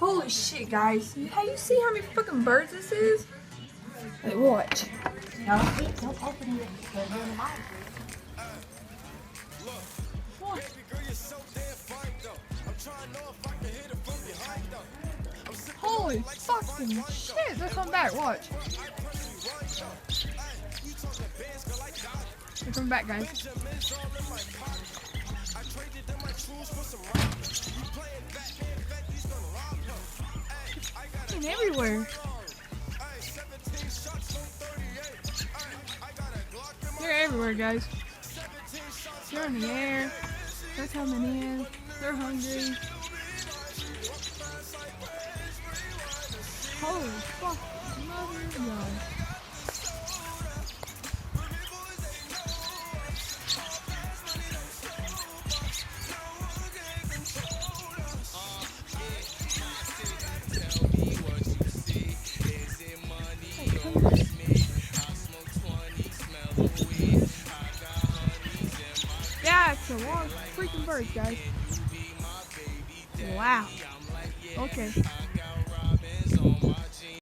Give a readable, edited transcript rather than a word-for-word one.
Holy shit, guys. Hey, you see how many fucking birds this is? Wait, watch. No, don't open it. Put it in the box. What? Holy fucking shit. They're coming back, watch. They're coming back, guys. Fucking everywhere. They're everywhere, guys. They're in the air. They're coming in. They're hungry. Holy fuck. Mother of God. Yeah, it's a lot of freaking birds, guys. Wow. Okay.